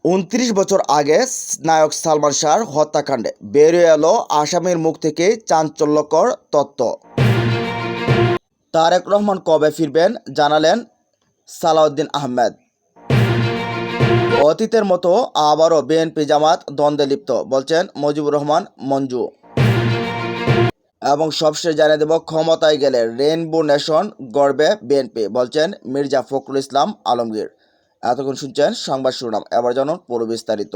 ২৯ বছর আগে নায়ক সালমান শাহর হত্যাকাণ্ডে বেরিয়ে এলো আসামির মুখ থেকে চাঞ্চল্যকর তথ্য। তারেক রহমান কবে ফিরবেন জানালেন সালাউদ্দিন আহমেদ। অতীতের মতো আবারও বিএনপি জামাত দ্বন্দ্বে লিপ্ত বলছেন মুজিবুর রহমান মঞ্জু। এবং সবশেষ জানিয়ে দেব, ক্ষমতায় গেলে রেইনবো নেশন গড়বে বিএনপি বলছেন মির্জা ফখরুল ইসলাম আলমগীর। এতক্ষণ শুনছেন সংবাদ শিরোনাম, এবার জানুন পুরো বিস্তারিত।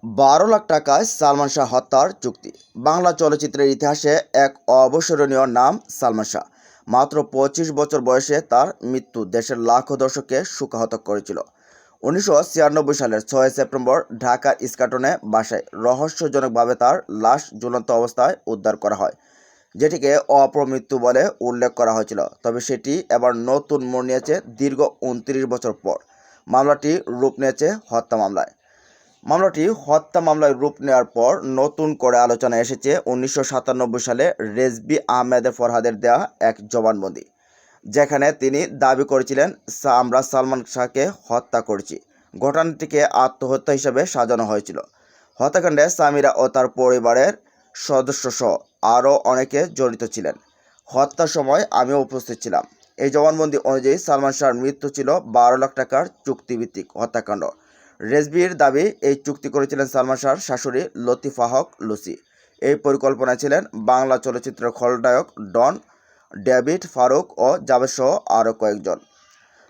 ১২ লাখ টাকায় সালমান শাহ হত্যার চুক্তি। বাংলা চলচ্চিত্রের ইতিহাসে এক অবিস্মরণীয় নাম সালমান শাহ। মাত্র ২৫ বছর বয়সে তার মৃত্যু দেশের লাখো দর্শককে শোকাহত করেছিল। ১৯৯৬ সালের ৬ সেপ্টেম্বর ঢাকার ইস্কাটনে বাসায় রহস্যজনকভাবে তার লাশ ঝুলন্ত অবস্থায় উদ্ধার করা হয়, যেটিকে অপমৃত্যু বলে উল্লেখ করা হয়েছিল। তবে সেটি এবার নতুন মোড় নিয়েছে দীর্ঘ ২৯ বছর পর। মামলাটি রূপ নিয়েছে হত্যা মামলায়। হত্যা মামলায় রূপ নেওয়ার পর নতুন করে আলোচনায় এসেছে ১৯৯৭ সালে রেজভী আহমেদের ফরহাদের দেয়া এক জবানবন্দি, যেখানে তিনি দাবি করেছিলেন আমরা সালমান শাহকে হত্যা করেছি। ঘটনাটিকে আত্মহত্যা হিসেবে সাজানো হয়েছিল। হত্যাকাণ্ডে সামিরা ও তার পরিবারের সদস্যসহ আরও অনেকে জড়িত ছিলেন। হত্যার সময় আমিও উপস্থিত ছিলাম। এই জবানবন্দি অনুযায়ী সালমান শাহর মৃত্যু ছিল ১২ লাখ টাকার চুক্তিভিত্তিক হত্যাকাণ্ড। রেজভির দাবি, এই চুক্তি করেছিলেন সালমান শাহর শাশুড়ি লতিফা হক লুসি। এই পরিকল্পনায় ছিলেন বাংলা চলচ্চিত্রের খলনায়ক ডন, ডেভিড ফারুক ও জাভেদ সহ আরও কয়েকজন।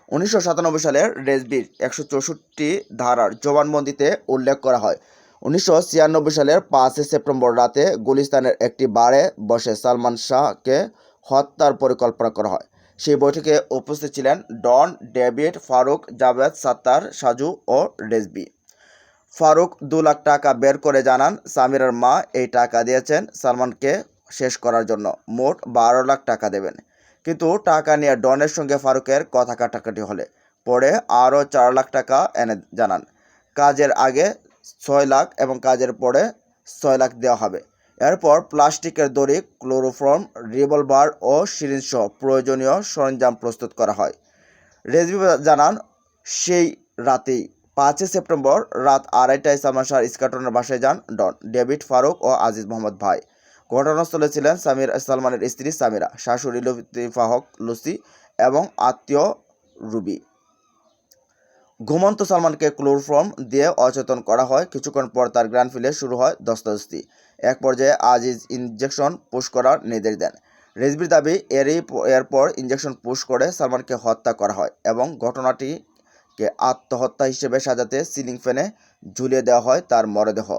১৯৯৭ সালের রেজভির ১৬৪ ধারার জবানবন্দিতে উল্লেখ করা হয়, ১৯৯৬ সালের ৫ সেপ্টেম্বর রাতে গুলিস্তানের একটি বারে বসে সালমান শাহকে হত্যার পরিকল্পনা করা হয়। সেই বৈঠকে উপস্থিত ছিলেন ডন, ডেভিড, ফারুক, জাভেদ, সাত্তার, সাজু ও রেজভি। ফারুক ২ লাখ টাকা বের করে জানান, সামিরার মা এই টাকা দিয়েছেন সালমানকে শেষ করার জন্য, মোট ১২ লাখ টাকা দেবেন। কিন্তু টাকা নিয়ে ডনের সঙ্গে ফারুকের কথা কাটাকাটি হলে পরে আরও ৪ লাখ টাকা এনে জানান। কাজের আগে ৬ লাখ এবং কাজের পরে ৬ লাখ দেওয়া হবে। এরপর প্লাস্টিকের দড়ি, ক্লোরোফর্ম, রিভলভার ও সিরিঞ্জসহ প্রয়োজনীয় সরঞ্জাম প্রস্তুত করা হয়। রেজভি জানান, সেই রাতেই ৫ সেপ্টেম্বর রাত ২:৩০টায় সালমান শাহর ইস্কাটনের বাসায় যান ডন, ডেভিড, ফারুক ও আজিজ মোহাম্মদ ভাই। ঘটনাস্থলে ছিলেন সালমানের স্ত্রী সামিরা, শাশুড়ি লতিফা হক লুসি এবং আত্মীয় রুবি। ঘুমন্ত সালমানকে ক্লোরোফর্ম দিয়ে অচেতন করা হয়। কিছুক্ষণ পর তার জ্ঞান ফিরে শুরু হয় ধস্তাধস্তি। এক পর্যায়ে আজিজ ইনজেকশন পুশ করার নির্দেশ দেন। রেজভির দাবি, এরপর ইনজেকশন পুশ করে সালমানকে হত্যা করা হয় এবং ঘটনাটিকে আত্মহত্যা হিসেবে সাজাতে সিলিং ফ্যানে ঝুলিয়ে দেওয়া হয় তার মরদেহ।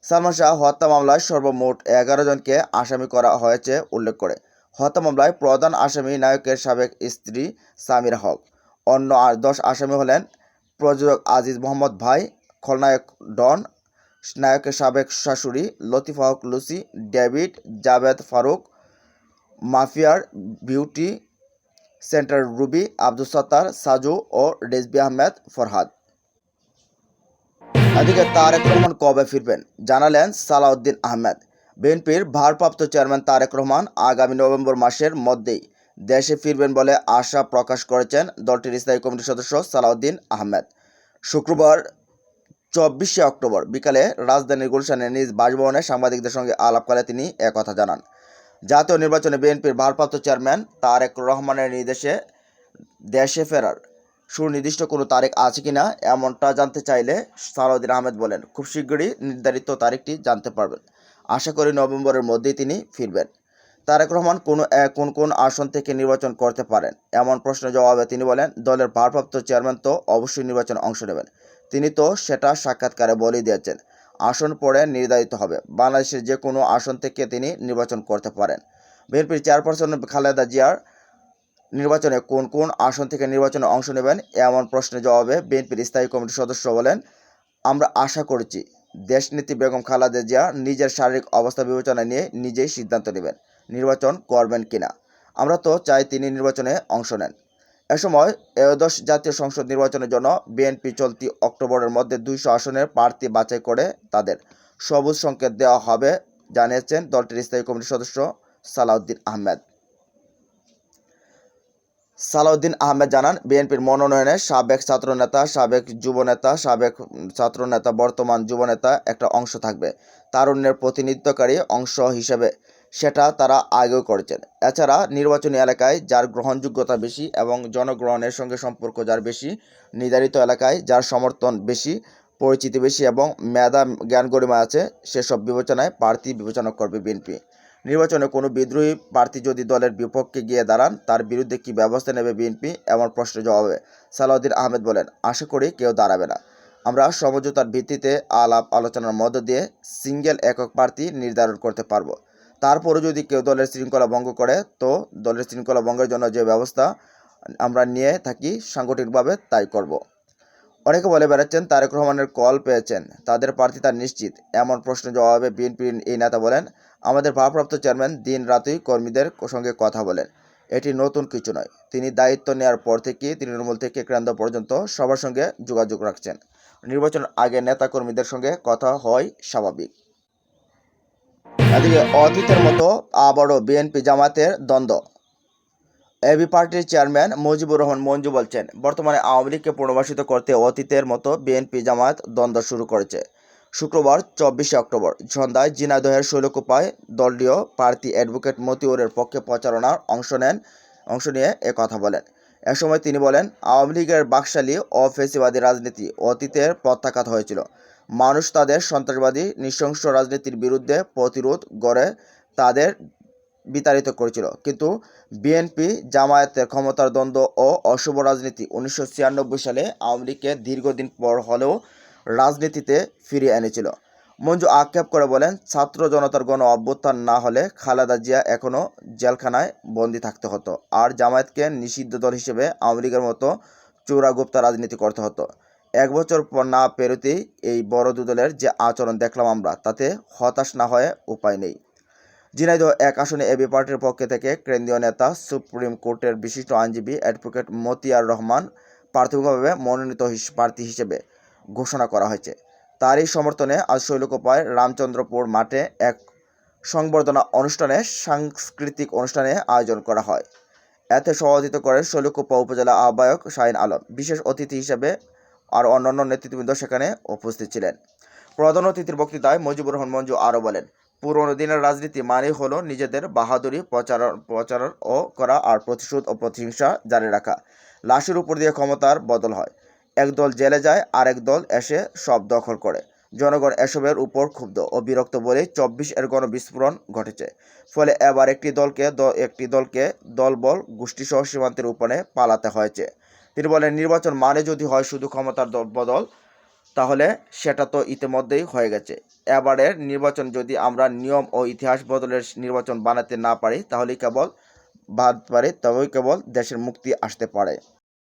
সালমান শাহ হত্যা মামলায় সর্বমোট ১১ জনকে আসামি করা হয়েছে উল্লেখ করে হত্যা মামলায় প্রধান আসামি নায়কের সাবেক স্ত্রী সামিরা হক। অন্য ১০ আসামি হলেন প্রযোজক আজিজ মোহাম্মদ ভাই, খলনায়ক ডন, নায়কের সাবেক শাশুড়ি লতিফা হক লুসি, ডেভিড, জাভেদ, ফারুক, মাফিয়ার beauty centre Ruby, Abdul Sattar, Saju ও রেজভি আহমেদ ফরহাদ। এদিকে তারেক রহমান কবে ফিরবেন জানালেন সালাউদ্দিন আহমেদ। বিএনপির ভারপ্রাপ্ত চেয়ারম্যান তারেক রহমান আগামী নভেম্বর মাসের মধ্যেই দেশে ফিরবেন বলে আশা প্রকাশ করেছেন দলটির স্থায়ী কমিটির সদস্য সালাউদ্দিন আহমেদ। শুক্রবার ২৪শে অক্টোবর বিকালে রাজধানীর গুলশানের নিজ বাসভবনে সাংবাদিকদের সঙ্গে আলাপকালে তিনি একথা জানান। জাতীয় নির্বাচনে বিএনপির ভারপ্রাপ্ত চেয়ারম্যান তারেক রহমানের নির্দেশে দেশে ফেরার সুনির্দিষ্ট কোনো তারিখ আছে কিনা এমনটা জানতে চাইলে সালাউদ্দিন আহমেদ বলেন, খুব শীঘ্রই নির্ধারিত তারিখটি জানতে পারবেন। আশা করি নভেম্বরের মধ্যেই তিনি ফিরবেন। তারেক রহমান কোন কোন আসন থেকে নির্বাচন করতে পারেন এমন প্রশ্নের জবাবে তিনি বলেন, দলের ভারপ্রাপ্ত চেয়ারম্যান তো অবশ্যই নির্বাচনে অংশ নেবেন। তিনি তো সেটা সাক্ষাৎকারে বলেই দিয়েছেন, আসন পরে নির্ধারিত হবে। বাংলাদেশের যে কোনো আসন থেকে তিনি নির্বাচন করতে পারেন। বিএনপির চেয়ারপারসন খালেদা জিয়ার নির্বাচনে কোন কোন আসন থেকে নির্বাচনে অংশ নেবেন এমন প্রশ্নের জবাবে বিএনপির স্থায়ী কমিটির সদস্য বলেন, আমরা আশা করছি দেশনেত্রী বেগম খালেদা জিয়া নিজের শারীরিক অবস্থা বিবেচনা নিয়ে নিজেই সিদ্ধান্ত নেবেন নির্বাচন করবেন কিনা। আমরা তো চাই তিনি নির্বাচনে অংশ নেন। এ সময় একাদশ জাতীয় সংসদ নির্বাচনের জন্য বিএনপি চলতি অক্টোবরের মধ্যে ২০০ আসনের প্রার্থী বাছাই করে তাদের সবুজ সংকেত দেওয়া হবে জানিয়েছেন দলটির স্থায়ী কমিটির সদস্য সালাউদ্দিন আহমেদ। সালাউদ্দিন আহমেদ জানান, বিএনপির মনোনয়নে সাবেক ছাত্রনেতা, সাবেক যুবনেতা, সাবেক ছাত্রনেতা, বর্তমান যুবনেতা একটা অংশ থাকবে। তারুণ্যের প্রতিনিধিত্বকারী অংশ হিসেবে সেটা তারা আগেও করেছেন। এছাড়া নির্বাচনী এলাকায় যার গ্রহণযোগ্যতা বেশি এবং জনগ্রহণের সঙ্গে সম্পর্ক যার বেশি, নির্ধারিত এলাকায় যার সমর্থন বেশি, পরিচিতি বেশি এবং মেধা জ্ঞান গরিমা আছে, সেসব বিবেচনায় প্রার্থী বিবেচনা করবে বিএনপি। নির্বাচনে কোনো বিদ্রোহী প্রার্থী যদি দলের বিপক্ষে গিয়ে দাঁড়ান, তার বিরুদ্ধে কী ব্যবস্থা নেবে বিএনপি, এমন প্রশ্নের জবাবে সালাউদ্দিন আহমেদ বলেন, আশা করি কেউ দাঁড়াবে না। আমরা সমঝোতার ভিত্তিতে আলাপ আলোচনার মধ্য দিয়ে সিঙ্গেল একক প্রার্থী নির্ধারণ করতে পারব। তারপরও যদি কেউ দলের শৃঙ্খলা ভঙ্গ করে, তো দলের শৃঙ্খলা ভঙ্গের জন্য যে ব্যবস্থা আমরা নিয়ে থাকি সাংগঠনিকভাবে তাই করব। অনেকে বলে বেড়াচ্ছেন তারেক রহমানের কল পেয়েছেন, তাদের প্রার্থিতা নিশ্চিত। এমন প্রশ্নের জবাবে বিএনপির এই নেতা বলেন, আমাদের ভারপ্রাপ্ত চেয়ারম্যান দিন রাতই কর্মীদের সঙ্গে কথা বলেন। এটি নতুন কিছু নয়। তিনি দায়িত্ব নেওয়ার পর থেকে তৃণমূল থেকে কেন্দ্র পর্যন্ত সবার সঙ্গে যোগাযোগ রাখছেন। নির্বাচনের আগে নেতা কর্মীদের সঙ্গে কথা হয় স্বাভাবিক। এদিকে অতীতের মতো আবারও বিএনপি জামায়াতের দ্বন্দ্ব। এবি পার্টির চেয়ারম্যান মুজিবুর রহমান মঞ্জু বলছেন, বর্তমানে আওয়ামী লীগকে পুনর্বাসিত করতে অতীতের মতো বিএনপি জামায়াত দ্বন্দ্ব শুরু করেছে। শুক্রবার 24শে অক্টোবর সন্ধ্যায় ঝিনাইদহের শৈলকুপায় দলীয় প্রার্থী অ্যাডভোকেট মতিউরের পক্ষে প্রচারণার অংশ নিয়ে কথা বলেন। এ সময় তিনি বলেন, আওয়ামী লীগের বাকশালী ও ফ্যাসিবাদী রাজনীতি অতীতের প্রত্যাখ্যাত হয়েছিল। মানুষ তাদের সন্ত্রাসবাদী নৃশংস রাজনীতির বিরুদ্ধে প্রতিরোধ গড়ে তাদের বিতাড়িত করেছিল। কিন্তু বিএনপি জামায়াতের ক্ষমতার দ্বন্দ্ব ও অশুভ রাজনীতি 1996 সালে আওয়ামী লীগকে দীর্ঘদিন পর হলেও রাজনীতিতে ফিরিয়ে এনেছিল। মঞ্জু আক্ষেপ করে বলেন, ছাত্র জনতার গণ অভ্যুত্থান না হলে খালেদা জিয়া এখনও জেলখানায় বন্দী থাকতে হতো, আর জামায়াতকে নিষিদ্ধ দল হিসেবে আওয়ামী লীগের মতো চোরাগুপ্তা রাজনীতি করতে হতো। 1 বছর পর না পেরোতেই এই বড় দুদলের যে আচরণ দেখলাম আমরা, তাতে হতাশ না হয়ে উপায় নেই। ঝিনাইদহ 1 আসনে এবি পার্টির পক্ষ থেকে কেন্দ্রীয় নেতা, সুপ্রিম কোর্টের বিশিষ্ট আইনজীবী অ্যাডভোকেট মতিয়ার রহমান প্রাথমিকভাবে মনোনীত প্রার্থী হিসেবে ঘোষণা করা হয়েছে। তারই সমর্থনে আজ শৈলকুপায় রামচন্দ্রপুর মাঠে এক সংবর্ধনা অনুষ্ঠানে সাংস্কৃতিক অনুষ্ঠানের আয়োজন করা হয়। এতে সভাপতিত্ব করেন শৈলকুপা উপজেলা আহ্বায়ক শাহিন আলম। বিশেষ অতিথি হিসেবে আর অন্যান্য নেতৃবৃন্দ সেখানে উপস্থিত ছিলেন। প্রধান অতিথির বক্তৃতায় মুজিবুর রহমান মঞ্জু আরও বলেন, পুরনো দিনের রাজনীতি মানেই হলো নিজেদের বাহাদুরি প্রচার ও করা আর প্রতিশোধ ও প্রতিহিংসা জারি রাখা। লাশের উপর দিয়ে ক্ষমতার বদল হয়। এক দল জেলে যায়, আরেক দল এসে সব দখল করে। জনগণ এসবের উপর ক্ষুব্ধ ও বিরক্ত বলেই 24-এর গণবিস্ফোরণ ঘটেছে। ফলে এবার একটি দলকে দলবল গোষ্ঠীসহ সীমান্তের উপরে পালাতে হয়েছে। তিনি বলেন, নির্বাচন মানে যদি হয় শুধু ক্ষমতার বদল, তাহলে সেটা তো ইতিমধ্যেই হয়ে গেছে। এবারের নির্বাচন যদি আমরা নিয়ম ও ইতিহাস বদলের নির্বাচন বানাতে না পারি, তবেই কেবল দেশের মুক্তি আসতে পারে।